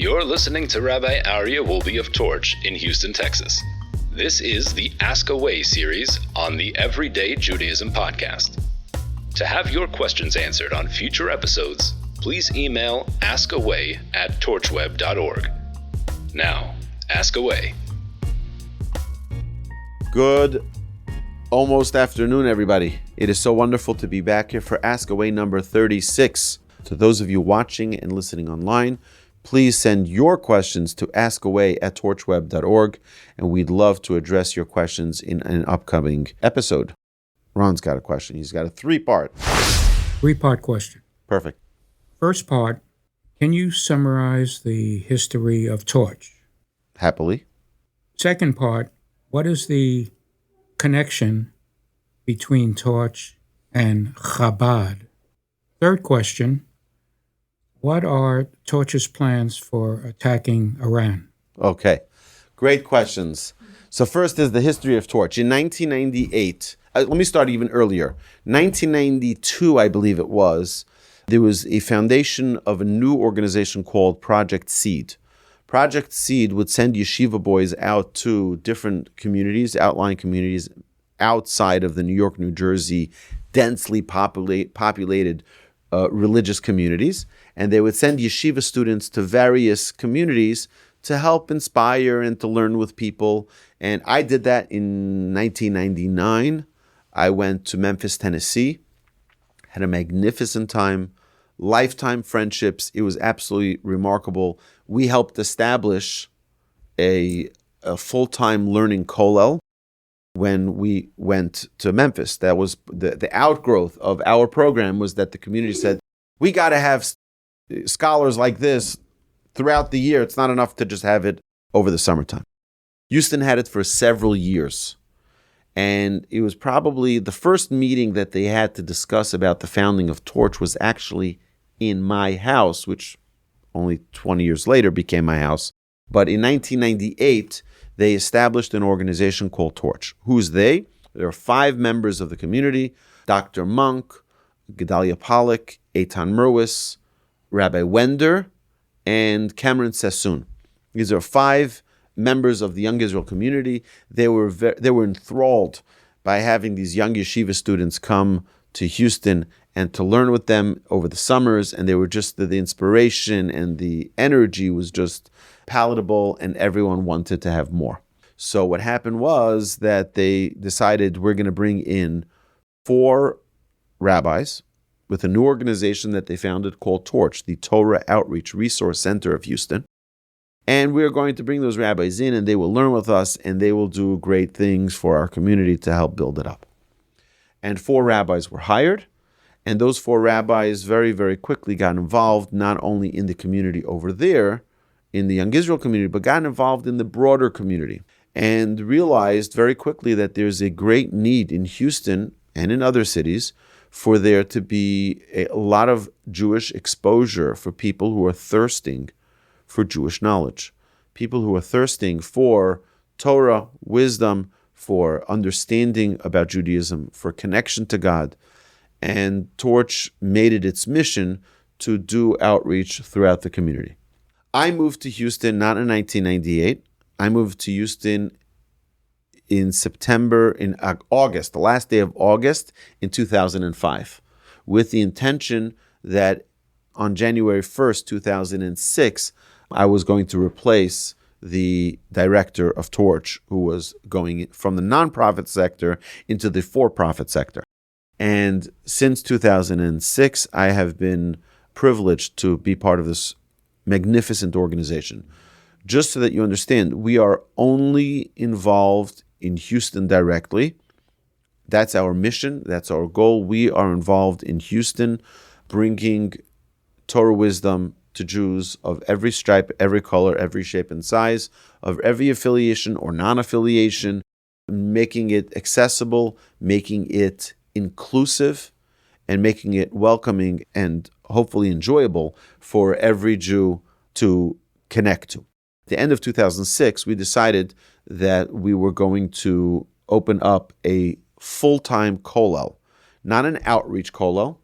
You're listening to Rabbi Aryeh Wolbe of Torch in Houston, Texas. This is the Ask Away series on the Everyday Judaism podcast. To have your questions answered on future episodes, please email askaway@torchweb.org. Now, ask away. Good almost afternoon, everybody. It is so wonderful to be back here for Ask Away number 36. To those of you watching and listening online, please send your questions to askaway@torchweb.org, and we'd love to address your questions in an upcoming episode. Ron's got a question. He's got a three-part question. Perfect. First part, can you summarize the history of Torch? Happily. Second part, what is the connection between Torch and Chabad? Third question, what are Torch's plans for attacking Iran? Okay, great questions. So first is the history of Torch. In 1998, let me start even earlier. 1992, I believe it was, there was a foundation of a new organization called Project Seed. Project Seed would send yeshiva boys out to different communities, outlying communities outside of the New York, New Jersey, densely populated religious communities, and they would send yeshiva students to various communities to help inspire and to learn with people. And I did that in 1999. I went to Memphis, Tennessee, had a magnificent time, lifetime friendships. It was absolutely remarkable. We helped establish a full-time learning kollel when we went to Memphis. That was the outgrowth of our program, was that the community said, we got to have scholars like this throughout the year. It's not enough to just have it over the summertime. Houston had it for several years. And it was probably the first meeting that they had to discuss about the founding of Torch was actually in my house, which only 20 years later became my house. But in 1998, they established an organization called Torch. Who's they? There are 5 members of the community: Dr. Monk, Gedalia Pollack, Eitan Merwis, Rabbi Wender, and Cameron Sassoon. These are 5 members of the Young Israel community. They were enthralled by having these young yeshiva students come to Houston and to learn with them over the summers, and they were just the inspiration and the energy was just palatable, and everyone wanted to have more. So what happened was that they decided, we're going to bring in 4 rabbis with a new organization that they founded called Torch, the Torah Outreach Resource Center of Houston. And we're going to bring those rabbis in, and they will learn with us, and they will do great things for our community to help build it up. And 4 rabbis were hired, and those 4 rabbis very, very quickly got involved, not only in the community over there, in the Young Israel community, but got involved in the broader community, and realized very quickly that there's a great need in Houston and in other cities for there to be a lot of Jewish exposure for people who are thirsting for Jewish knowledge, people who are thirsting for Torah, wisdom, for understanding about Judaism, for connection to God. And Torch made it its mission to do outreach throughout the community. I moved to Houston not in 1998. I moved to Houston in August, the last day of August in 2005, with the intention that on January 1st, 2006, I was going to replace the director of Torch, who was going from the nonprofit sector into the for-profit sector. And since 2006, I have been privileged to be part of this magnificent organization. Just so that you understand, we are only involved in Houston directly. That's our mission. That's our goal. We are involved in Houston, bringing Torah wisdom to Jews of every stripe, every color, every shape and size, of every affiliation or non-affiliation, making it accessible, making it inclusive, and making it welcoming and hopefully enjoyable for every Jew to connect to. At the end of 2006, we decided that we were going to open up a full-time kollel, not an outreach kollel,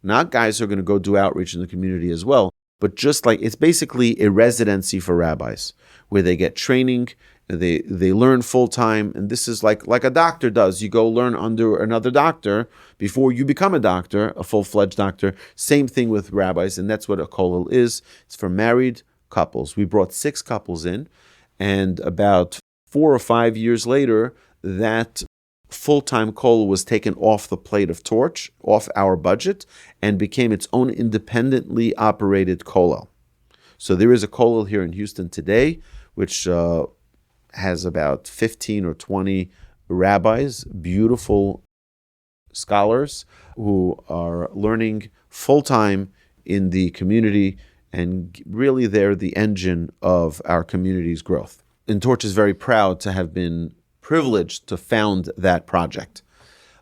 not guys who are going to go do outreach in the community as well, but just like it's basically a residency for rabbis where they get training, they learn full time, and this is like a doctor does. You go learn under another doctor before you become a doctor, a full-fledged doctor. Same thing with rabbis, and that's what a kollel is. It's for married couples. We brought 6 couples in, and about 4 or 5 years later, that full-time kollel was taken off the plate of Torch, off our budget, and became its own independently operated kollel. So there is a kollel here in Houston today, which has about 15 or 20 rabbis, beautiful scholars who are learning full-time in the community, and really they're the engine of our community's growth. And Torch is very proud to have been privileged to found that project.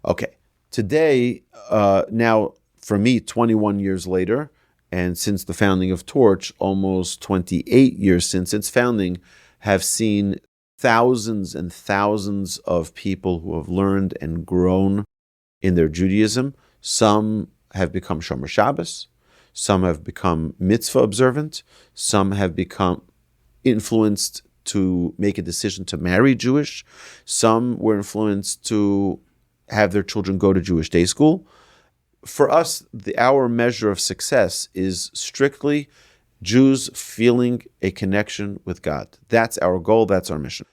Okay, today, now for me, 21 years later, and since the founding of Torch, almost 28 years since its founding, have seen thousands and thousands of people who have learned and grown in their Judaism. Some have become Shomer Shabbos, some have become mitzvah observant, some have become influenced to make a decision to marry Jewish, some were influenced to have their children go to Jewish day school. For us, our measure of success is strictly Jews feeling a connection with God. That's our goal, that's our mission.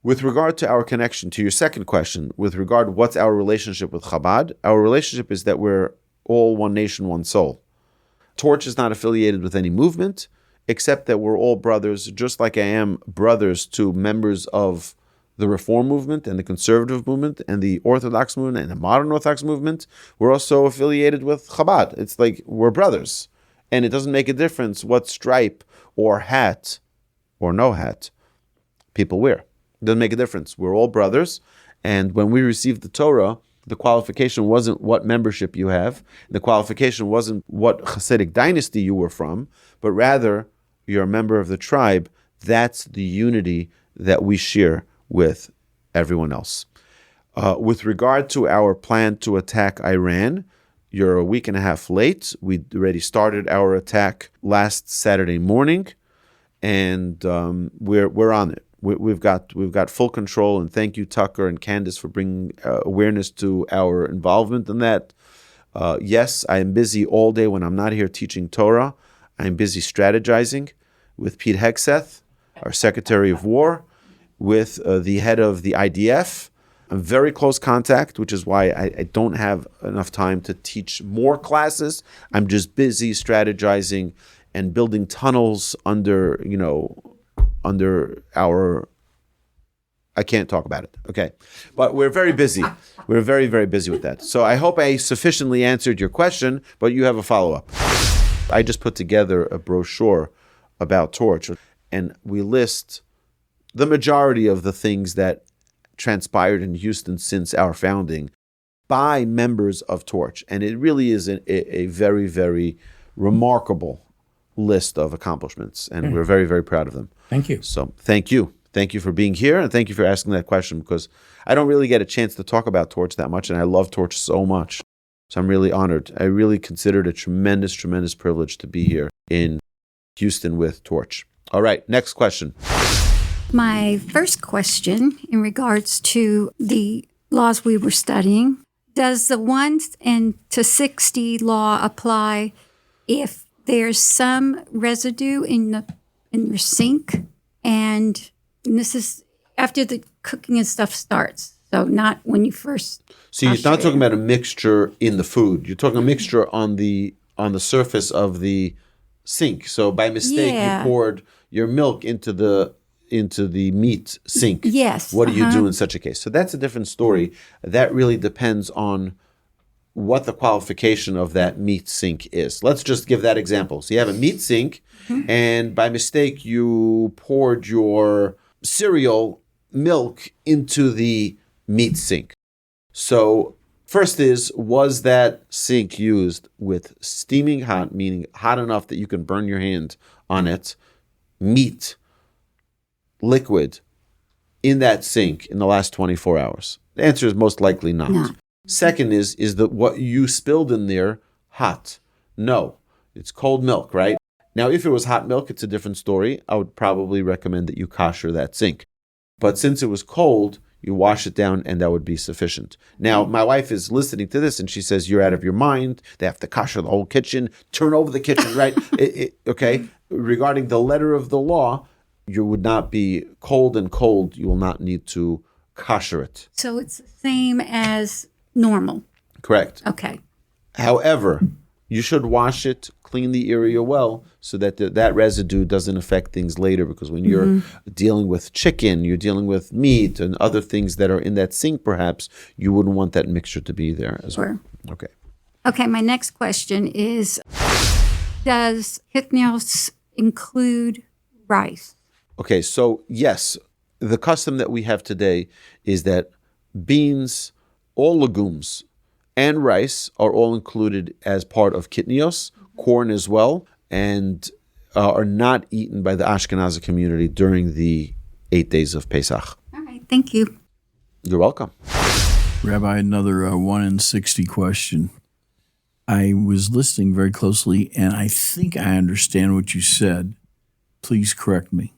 With regard to our connection, to your second question, with regard to what's our relationship with Chabad, our relationship is that we're all one nation, one soul. Torch is not affiliated with any movement, except that we're all brothers, just like I am brothers to members of the Reform movement and the Conservative movement and the Orthodox movement and the Modern Orthodox movement. We're also affiliated with Chabad. It's like we're brothers. And it doesn't make a difference what stripe or hat or no hat people wear. It doesn't make a difference. We're all brothers. And when we received the Torah, the qualification wasn't what membership you have. The qualification wasn't what Hasidic dynasty you were from, but rather you're a member of the tribe. That's the unity that we share with everyone else. With regard to our plan to attack Iran, you're a week and a half late. We already started our attack last Saturday morning, and we're on it. We've got full control, and thank you, Tucker and Candace, for bringing awareness to our involvement in that. Yes, I am busy all day when I'm not here teaching Torah. I'm busy strategizing with Pete Hegseth, our Secretary of War, with the head of the IDF. I'm very close contact, which is why I don't have enough time to teach more classes. I'm just busy strategizing and building tunnels under our... I can't talk about it, okay? But we're very busy. We're very, very busy with that. So I hope I sufficiently answered your question, but you have a follow-up. I just put together a brochure about Torch, and we list the majority of the things that transpired in Houston since our founding by members of Torch. And it really is a very, very remarkable list of accomplishments, and we're very, very proud of them. Thank you. So thank you. Thank you for being here, and thank you for asking that question, because I don't really get a chance to talk about Torch that much, and I love Torch so much. So I'm really honored. I really consider it a tremendous, tremendous privilege to be here in Houston with Torch. All right, next question. My first question in regards to the laws we were studying, does the 1 to 60 law apply if there's some residue in your sink? And this is after the cooking and stuff starts, so not when you first... So you're not talking about a mixture in the food. You're talking a mixture on the surface of the sink. So by mistake, you poured your milk into the meat sink. Yes. What do you do in such a case? So that's a different story. That really depends on what the qualification of that meat sink is. Let's just give that example. So you have a meat sink, and by mistake, you poured your cereal milk into the meat sink. So first was that sink used with steaming hot, meaning hot enough that you can burn your hand on it, meat, liquid, in that sink in the last 24 hours? The answer is most likely not. No. Second is that what you spilled in there hot? No. It's cold milk, right? Now, if it was hot milk, it's a different story. I would probably recommend that you kosher that sink. But since it was cold, you wash it down and that would be sufficient. Now, my wife is listening to this and she says, you're out of your mind. They have to kosher the whole kitchen, turn over the kitchen, right? Okay. Regarding the letter of the law, you would not be cold and cold. You will not need to kosher it. So it's the same as normal. Correct. Okay. However, you should wash it, clean the area well, so that that residue doesn't affect things later. Because when you're dealing with chicken, you're dealing with meat and other things that are in that sink, perhaps, you wouldn't want that mixture to be there as well. Okay. Okay, my next question is, does kitniyot include rice? Okay, so yes, the custom that we have today is that beans, all legumes, and rice are all included as part of kitniyot, corn as well, and are not eaten by the Ashkenazi community during the 8 days of Pesach. All right, thank you. You're welcome. Rabbi, another 1 in 60 question. I was listening very closely, and I think I understand what you said. Please correct me.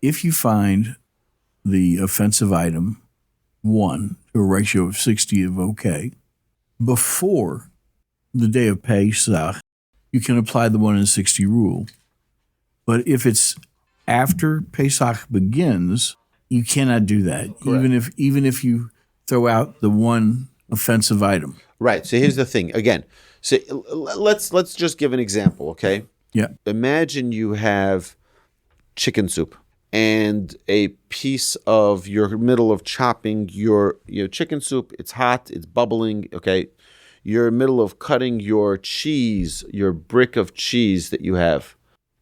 If you find the offensive item, 1, to a ratio of 60 of okay, before the day of Pesach, you can apply the 1 in 60 rule. But if it's after Pesach begins, you cannot do that, even if you throw out the one offensive item. Right. So here's the thing. Again, so let's just give an example, okay? Yeah. Imagine you have chicken soup and a piece of your middle of chopping your chicken soup. It's hot, it's bubbling, okay? You're middle of cutting your cheese, your brick of cheese that you have,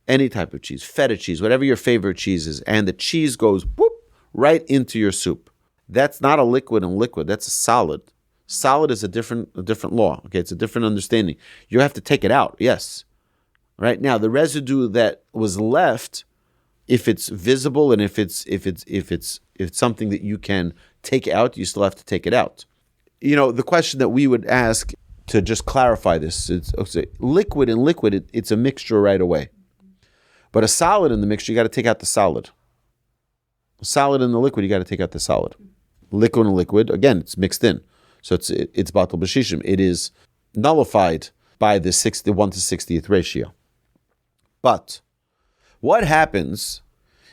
any type of cheese, feta cheese, whatever your favorite cheese is, and the cheese goes whoop right into your soup. That's not a liquid and liquid, that's a solid. Solid is a different law, okay? It's a different understanding. You have to take it out, yes. Right now, the residue that was left, if it's visible and if it's something that you can take out, you still have to take it out. The question that we would ask to just clarify this is, okay, liquid and liquid, it's a mixture right away. But a solid in the mixture, you got to take out the solid. A solid in the liquid, you got to take out the solid. Liquid and liquid, again, it's mixed in. So it's batal b'shishim. It is nullified by the 1 to 60th ratio. But what happens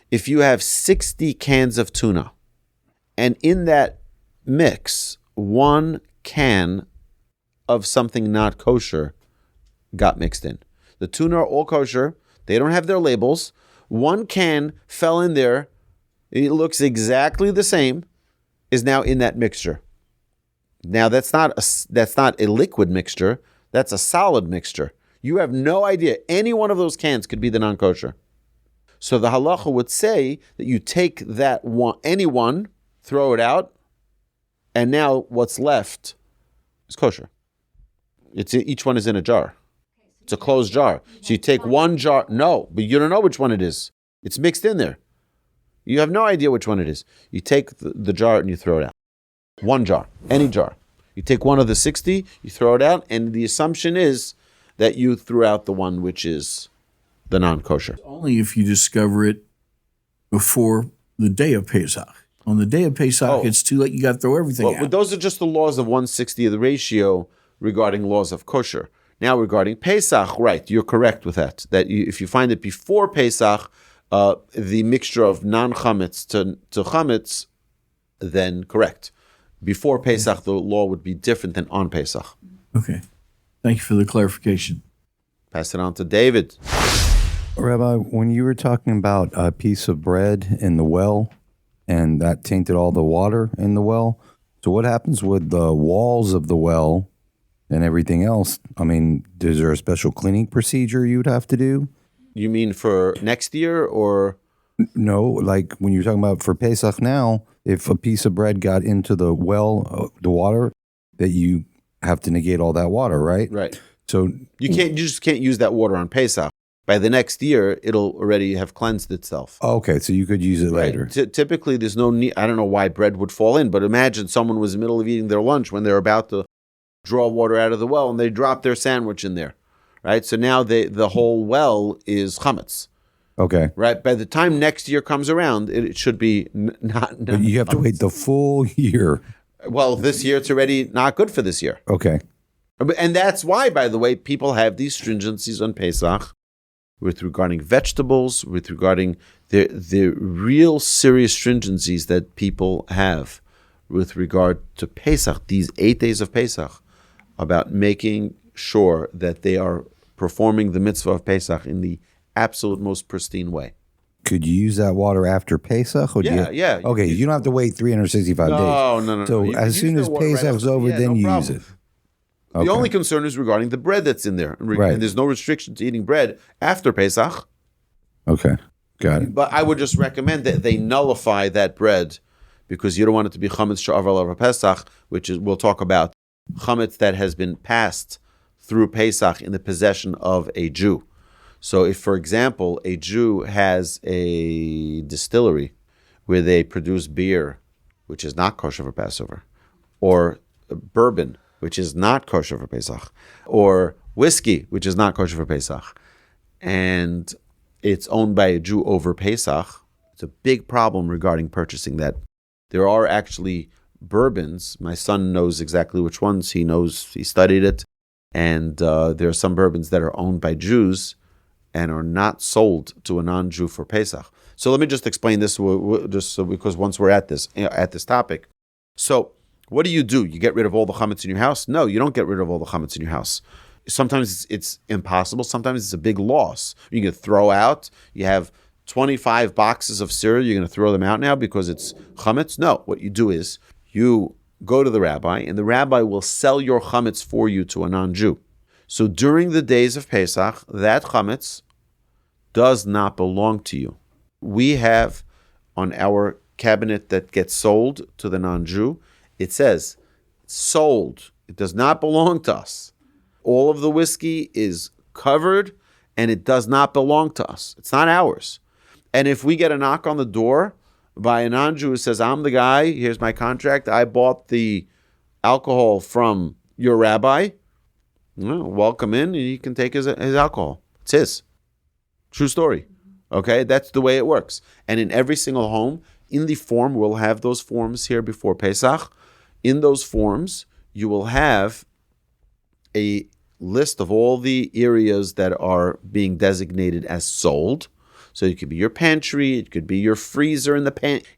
if you have 60 cans of tuna and in that mix, 1 can of something not kosher got mixed in? The tuna are all kosher. They don't have their labels. 1 can fell in there. It looks exactly the same, is now in that mixture. Now, that's not a liquid mixture. That's a solid mixture. You have no idea. Any one of those cans could be the non-kosher. So the halacha would say that you take that one, any one, throw it out, and now what's left is kosher. Each one is in a jar. It's a closed jar. So you take one jar. No, but you don't know which one it is. It's mixed in there. You have no idea which one it is. You take the jar and you throw it out. One jar, any jar. You take one of the 60, you throw it out, and the assumption is that you threw out the one which is the non-kosher. Only if you discover it before the day of Pesach. On the day of Pesach, it's too late. You got to throw everything out. Those are just the laws of 1/60 of the ratio regarding laws of kosher. Now, regarding Pesach, right, you're correct with that. If you find it before Pesach, the mixture of non-chametz to chametz, then correct. Before Pesach, the law would be different than on Pesach. Okay. Thank you for the clarification. Pass it on to David. Rabbi, when you were talking about a piece of bread in the well, and that tainted all the water in the well, so what happens with the walls of the well and everything else? I mean, is there a special cleaning procedure you'd have to do? You mean for next year or? No, like when you're talking about for Pesach now, if a piece of bread got into the well, the water, that you have to negate all that water, right? Right. So you just can't use that water on Pesach. By the next year, it'll already have cleansed itself. Okay, so you could use it later. Typically, there's no need. I don't know why bread would fall in, but imagine someone was in the middle of eating their lunch when they're about to draw water out of the well and they drop their sandwich in there, right? So now the whole well is chametz, Okay. right? By the time next year comes around, it should be not. But you have to wait the full year. Well, this year it's already not good for this year. Okay. And that's why, by the way, people have these stringencies on Pesach with regarding vegetables, with regarding the real serious stringencies that people have with regard to Pesach, these 8 days of Pesach, about making sure that they are performing the mitzvah of Pesach in the absolute most pristine way. Could you use that water after Pesach? Or Yeah. Okay, you don't have to wait 365 days. No. So You can as use soon the as water right Pesach's after. over, Yeah, then no you problem. use it. The only concern is regarding the bread that's in there. Right. And there's no restriction to eating bread after Pesach. Okay, got it. But I would just recommend that they nullify that bread because you don't want it to be chametz she'avar over Pesach, which is, we'll talk about, chametz that has been passed through Pesach in the possession of a Jew. So if, for example, a Jew has a distillery where they produce beer, which is not kosher for Passover, or bourbon, which is not kosher for Pesach, or whiskey, which is not kosher for Pesach, and it's owned by a Jew over Pesach, it's a big problem regarding purchasing that. There are actually bourbons. My son knows exactly which ones. He knows, he studied it. And there are some bourbons that are owned by Jews and are not sold to a non-Jew for Pesach. So let me just explain this, just so, because once we're at this topic. So what do? You get rid of all the chametz in your house? No, you don't get rid of all the chametz in your house. Sometimes it's impossible. Sometimes it's a big loss. You can throw out. You have 25 boxes of cereal. You're going to throw them out now because it's chametz? No. What you do is you go to the rabbi, and the rabbi will sell your chametz for you to a non-Jew. So during the days of Pesach, that chametz does not belong to you. We have on our cabinet that gets sold to the non-Jew, it says, sold. It does not belong to us. All of the whiskey is covered, and it does not belong to us. It's not ours. And if we get a knock on the door by a non-Jew who says, I'm the guy, here's my contract, I bought the alcohol from your rabbi, well, welcome in, and he can take his alcohol. It's his. True story. Okay, that's the way it works. And in every single home, in the form, we'll have those forms here before Pesach. In those forms, you will have a list of all the areas that are being designated as sold. So it could be your pantry, it could be your freezer in the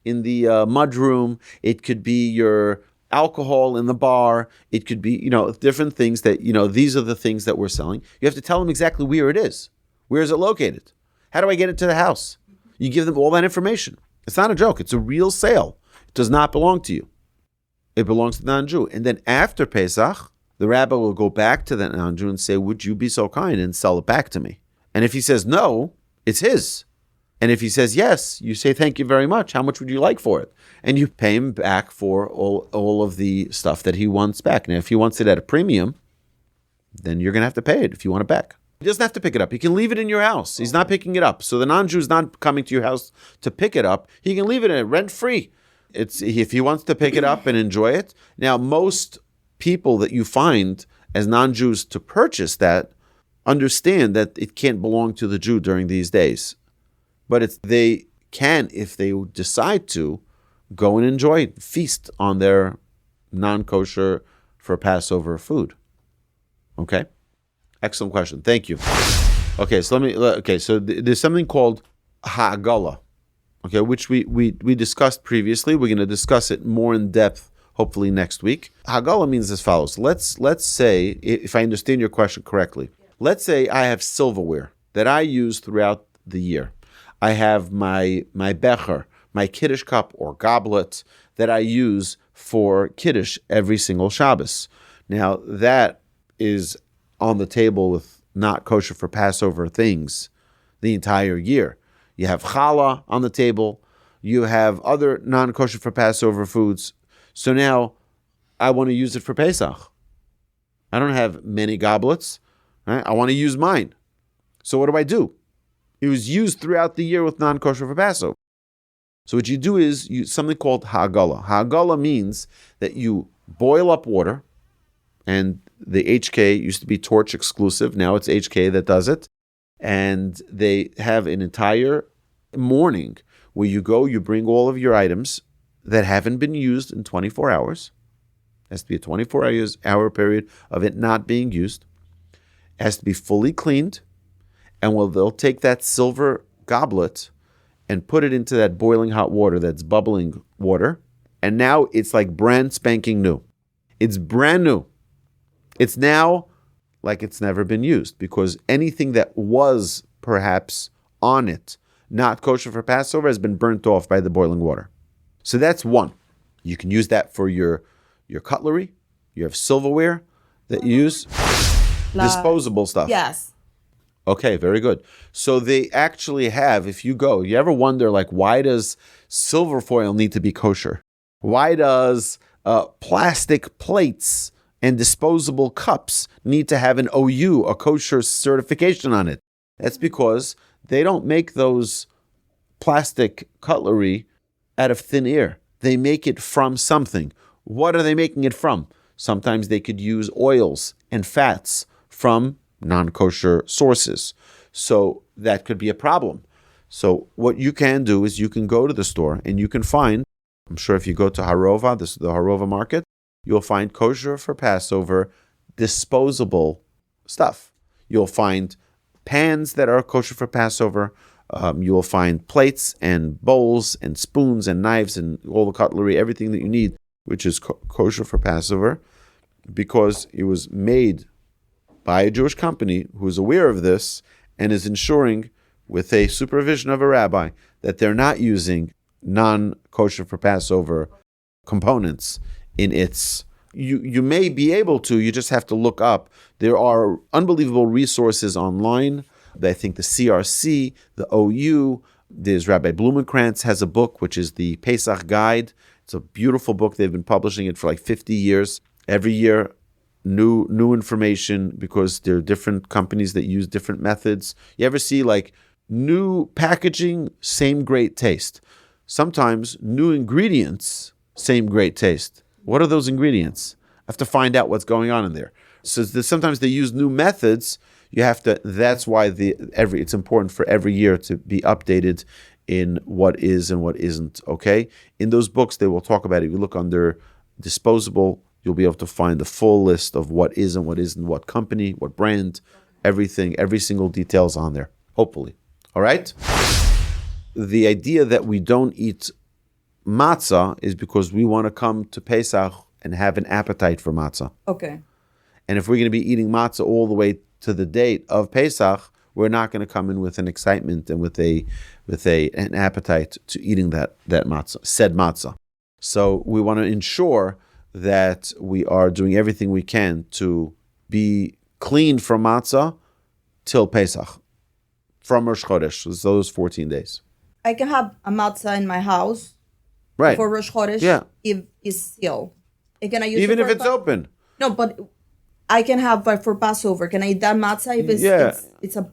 mudroom, it could be your alcohol in the bar, it could be, different things that, these are the things that we're selling. You have to tell them exactly where it is. Where is it located? How do I get it to the house? You give them all that information. It's not a joke. It's a real sale. It does not belong to you. It belongs to the non-Jew. And then after Pesach, the rabbi will go back to that non-Jew and say, would you be so kind and sell it back to me? And if he says no, it's his. And if he says yes, you say, thank you very much. How much would you like for it? And you pay him back for all of the stuff that he wants back. Now, if he wants it at a premium, then you're going to have to pay it if you want it back. He doesn't have to pick it up. He can leave it in your house. He's not picking it up. So the non-Jew is not coming to your house to pick it up. He can leave it in rent-free. If he wants to pick it up and enjoy it. Now, most people that you find as non-Jews to purchase that understand that it can't belong to the Jew during these days. But they can, if they decide to, go and enjoy it, feast on their non-kosher for Passover food. Okay? Excellent question. Thank you. Okay, so there's something called ha'agala, okay, which we discussed previously. We're going to discuss it more in depth, hopefully next week. Ha'agala means as follows. Let's say, if I understand your question correctly, let's say I have silverware that I use throughout the year. I have my becher, my Kiddush cup or goblet that I use for Kiddush every single Shabbos. Now, that is on the table with not kosher for Passover things the entire year. You have challah on the table. You have other non-kosher for Passover foods. So now I want to use it for Pesach. I don't have many goblets. Right? I want to use mine. So what do? It was used throughout the year with non-kosher for Passover. So what you do is something called ha'agala. Ha'agala means that you boil up water, and the HK used to be Torch exclusive. Now it's HK that does it. And they have an entire morning where you go, you bring all of your items that haven't been used in 24 hours. It has to be a 24-hour period of it not being used. It has to be fully cleaned. And they'll take that silver goblet and put it into that boiling hot water, that's bubbling water. And now it's like brand spanking new. It's brand new. It's now like it's never been used, because anything that was perhaps on it, not kosher for Passover, has been burnt off by the boiling water. So that's one. You can use that for your cutlery. You have silverware that you use. Disposable stuff. Yes. Okay, very good. So they actually have, if you go, you ever wonder, like, why does silver foil need to be kosher? Why does plastic plates and disposable cups need to have an OU, a kosher certification on it? That's because they don't make those plastic cutlery out of thin air. They make it from something. What are they making it from? Sometimes they could use oils and fats from non-kosher sources. So that could be a problem. So what you can do is you can go to the store and you can find, I'm sure if you go to Harova, this is the Harova market, you'll find kosher for Passover disposable stuff. You'll find pans that are kosher for Passover. You'll find plates and bowls and spoons and knives and all the cutlery, everything that you need, which is kosher for Passover, because it was made by a Jewish company who is aware of this and is ensuring, with a supervision of a rabbi, that they're not using non-kosher for Passover components in its. You may be able to, you just have to look up. There are unbelievable resources online. I think the CRC, the OU, there's Rabbi Blumenkrantz has a book, which is the Pesach Guide. It's a beautiful book. They've been publishing it for like 50 years. Every year, new information, because there are different companies that use different methods. You ever see like new packaging, same great taste? Sometimes new ingredients, same great taste. What are those ingredients? I have to find out what's going on in there. So sometimes they use new methods. You have to. That's why it's important for every year to be updated in what is and what isn't. Okay, in those books they will talk about it. If you look under disposable, you'll be able to find the full list of what is and what isn't, what company, what brand, everything, every single detail is on there. Hopefully, all right. The idea that we don't eat matzah is because we want to come to Pesach and have an appetite for matzah. Okay. And if we're going to be eating matzah all the way to the date of Pesach, we're not going to come in with an excitement and with an appetite to eating that matzah, said matzah. So we want to ensure that we are doing everything we can to be clean from matzah till Pesach, from Rosh Chodesh, those 14 days. I can have a matzah in my house, Right. for Rosh Chodesh, Yeah. if it's sealed. Can I use Even it if for it's open. No, but I can have for Passover. Can I eat that matzah if it's a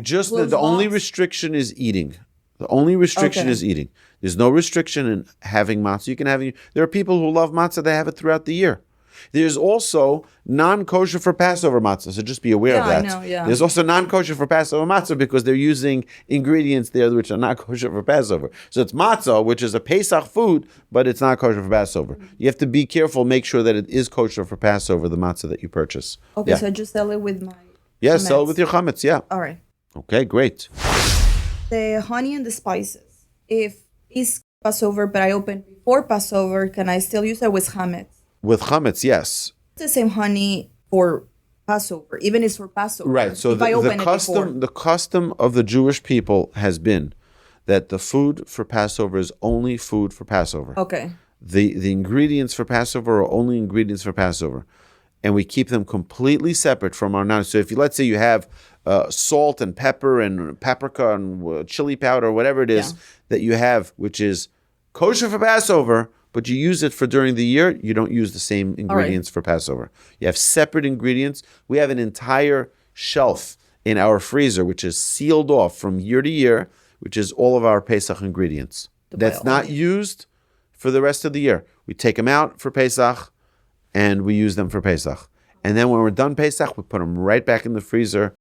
Just closed the only box? restriction is eating. The only restriction Okay. is eating. There's no restriction in having matzah. You can have. There are people who love matzah. They have it throughout the year. There's also non-kosher for Passover matzah, so just be aware of Yeah, I that. know, yeah. There's also non-kosher for Passover matzah because they're using ingredients there which are not kosher for Passover. So it's matzah, which is a Pesach food, but it's not kosher for Passover. You have to be careful, make sure that it is kosher for Passover, the matzah that you purchase. Okay, Yeah. so I just sell it with my Sell it chametz. with your chametz, yeah. All right. Okay, great. The honey and the spices. If it's Passover, but I open before Passover, can I still use it with chametz? With chametz, yes. It's the same honey for Passover, even if it's for Passover. Right. So if I open the custom of the Jewish people has been that the food for Passover is only food for Passover. Okay. The ingredients for Passover are only ingredients for Passover, and we keep them completely separate from our non. So if let's say you have salt and pepper and paprika and chili powder, whatever it is that you have, which is kosher for Passover, but you use it for during the year, you don't use the same ingredients for Passover. You have separate ingredients. We have an entire shelf in our freezer, which is sealed off from year to year, which is all of our Pesach ingredients. That's not used for the rest of the year. We take them out for Pesach, and we use them for Pesach. And then when we're done Pesach, we put them right back in the freezer,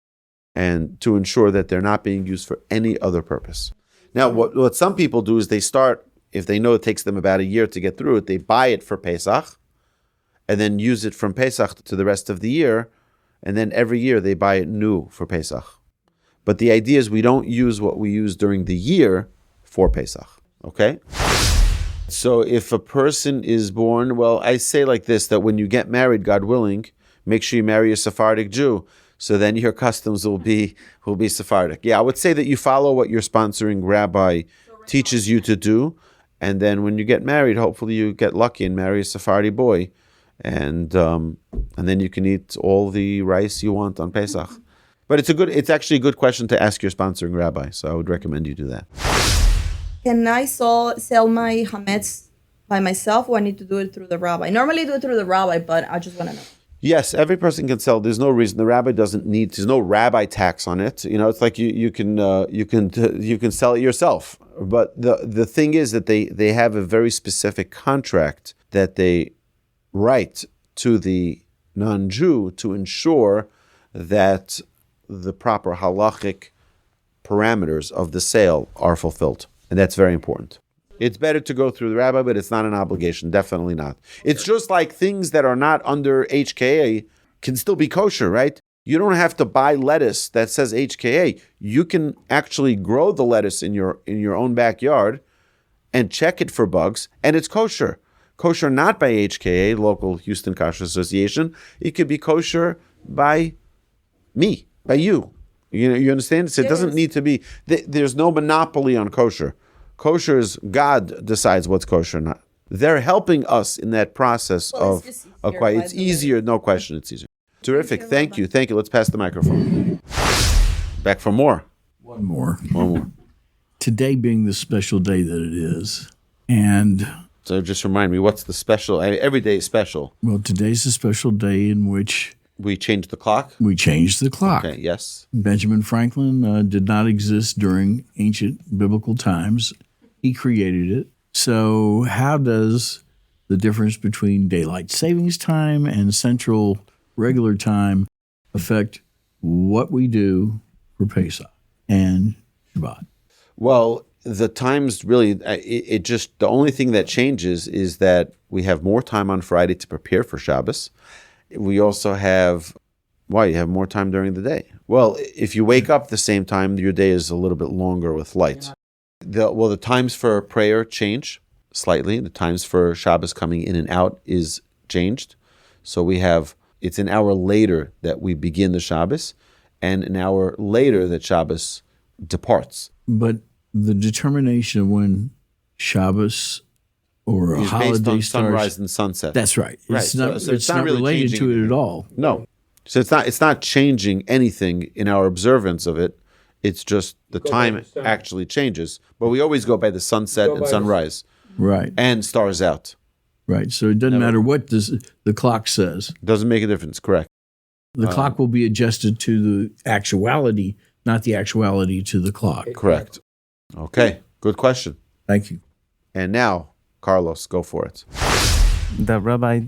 and to ensure that they're not being used for any other purpose. Now, what some people do is they start, if they know it takes them about a year to get through it, they buy it for Pesach, and then use it from Pesach to the rest of the year, and then every year they buy it new for Pesach. But the idea is we don't use what we use during the year for Pesach, okay? So if a person is born, well, I say like this, that when you get married, God willing, make sure you marry a Sephardic Jew, so then your customs will be Sephardic. Yeah, I would say that you follow what your sponsoring rabbi teaches you to do, and then when you get married, hopefully you get lucky and marry a Sephardi boy, and then you can eat all the rice you want on Pesach. But it's actually a good question to ask your sponsoring rabbi, so I would recommend you do that. Can I sell my Chametz by myself, or I need to do it through the rabbi? I normally do it through the rabbi, but I just want to know. Yes, every person can sell. There's no reason the rabbi doesn't need. There's no rabbi tax on it. It's like you can sell it yourself. But the thing is that they have a very specific contract that they write to the non-Jew to ensure that the proper halachic parameters of the sale are fulfilled, and that's very important. It's better to go through the rabbi, but it's not an obligation. Definitely not. It's just like things that are not under HKA can still be kosher, right? You don't have to buy lettuce that says HKA. You can actually grow the lettuce in your own backyard and check it for bugs, and it's kosher. Kosher not by HKA, local Houston Kosher Association. It could be kosher by me, by you. You understand? So it doesn't need to be. There's no monopoly on kosher. Kosher is God decides what's kosher or not. They're helping us in that process of acquiring. It's easier, no question. It's easier. Terrific. Thank you. Let's pass the microphone. Back for more. One more. Today being the special day that it is, and so just remind me, what's the special? Every day is special. Well, today's a special day in which we changed the clock? We changed the clock. Okay, yes. Benjamin Franklin did not exist during ancient biblical times. He created it. So how does the difference between daylight savings time and central regular time affect what we do for Pesach and Shabbat? Well, the times really, the only thing that changes is that we have more time on Friday to prepare for Shabbos. We also have, you have more time during the day. Well, if you wake up the same time, your day is a little bit longer with light. The times for prayer change slightly. The times for Shabbos coming in and out is changed. So it's an hour later that we begin the Shabbos, and an hour later that Shabbos departs. But the determination of when Shabbos or a holiday based on starts, sunrise and sunset. That's right. It's not really related to it at all. No. So it's not changing anything in our observance of it. It's just the time actually changes. But we always go by the sunset and sunrise. Right. And stars out. Right. So it doesn't matter what the clock says. Doesn't make a difference, correct. The clock will be adjusted to the actuality, not the actuality to the clock. Correct. Okay. Good question. Thank you. And now, Carlos, go for it. The rabbi,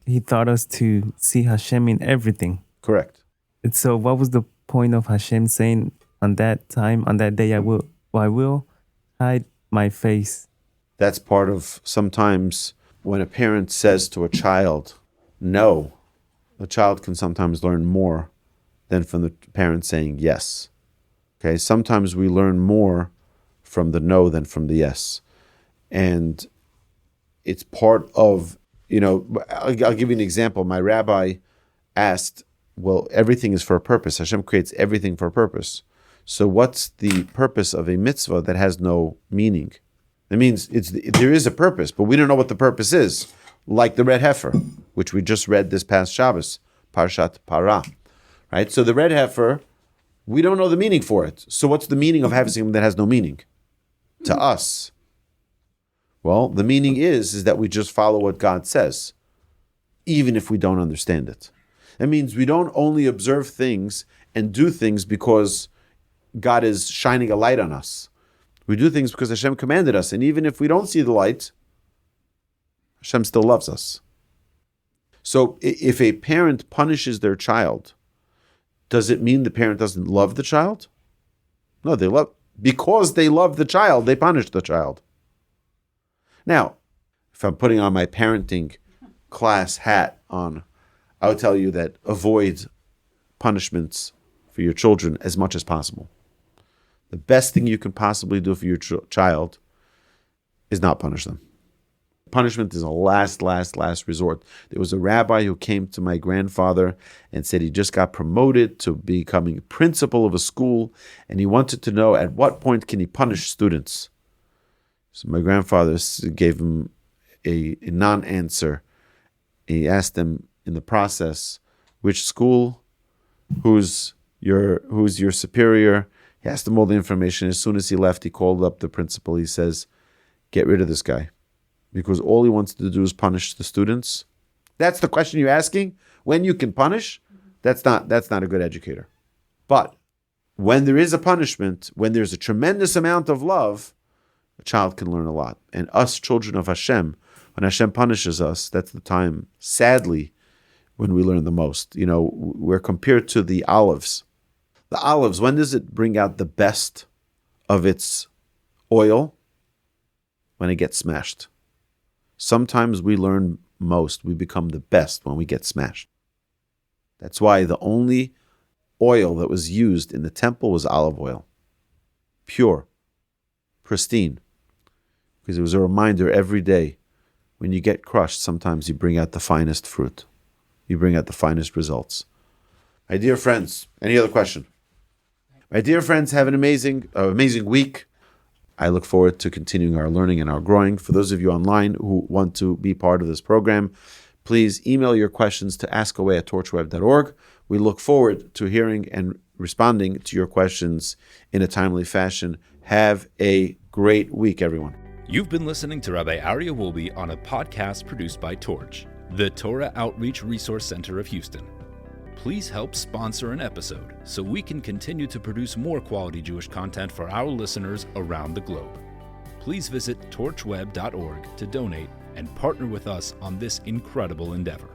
he taught us to see Hashem in everything. Correct. So what was the point of Hashem saying on that day, I will hide my face? That's part of sometimes when a parent says to a child, no, the child can sometimes learn more than from the parent saying yes. Okay, sometimes we learn more from the no than from the yes. And it's part of, I'll give you an example. My rabbi asked, well, everything is for a purpose. Hashem creates everything for a purpose. So what's the purpose of a mitzvah that has no meaning? It means there is a purpose, but we don't know what the purpose is. Like the red heifer, which we just read this past Shabbos, Parshat Parah. Right? So the red heifer, we don't know the meaning for it. So what's the meaning of having something that has no meaning to us? Well, the meaning is that we just follow what God says, even if we don't understand it. That means we don't only observe things and do things because God is shining a light on us. We do things because Hashem commanded us. And even if we don't see the light, Hashem still loves us. So if a parent punishes their child, does it mean the parent doesn't love the child? No, because they love the child, they punish the child. Now, if I'm putting on my parenting class hat on, I would tell you that avoid punishments for your children as much as possible. The best thing you can possibly do for your child is not punish them. Punishment is a last resort. There was a rabbi who came to my grandfather and said he just got promoted to becoming principal of a school, and he wanted to know at what point can he punish students. So my grandfather gave him a non-answer. He asked him in the process, which school, who's your superior. He asked him all the information. As soon as he left, he called up the principal. He says, get rid of this guy, because all he wants to do is punish the students. That's the question you're asking? When you can punish? That's not a good educator. But when there is a punishment, when there's a tremendous amount of love, a child can learn a lot. And us children of Hashem, when Hashem punishes us, that's the time, sadly, when we learn the most. You know, we're compared to the olives. The olives, when does it bring out the best of its oil? When it gets smashed. Sometimes we learn most, we become the best when we get smashed. That's why the only oil that was used in the temple was olive oil. Pure, pristine. Because it was a reminder every day, when you get crushed, sometimes you bring out the finest fruit. You bring out the finest results. My dear friends, any other question? My dear friends, have an amazing week. I look forward to continuing our learning and our growing. For those of you online who want to be part of this program, please email your questions to askaway@torchweb.org. We look forward to hearing and responding to your questions in a timely fashion. Have a great week, everyone. You've been listening to Rabbi Aryeh Wolbe on a podcast produced by Torch, the Torah Outreach Resource Center of Houston. Please help sponsor an episode so we can continue to produce more quality Jewish content for our listeners around the globe. Please visit torchweb.org to donate and partner with us on this incredible endeavor.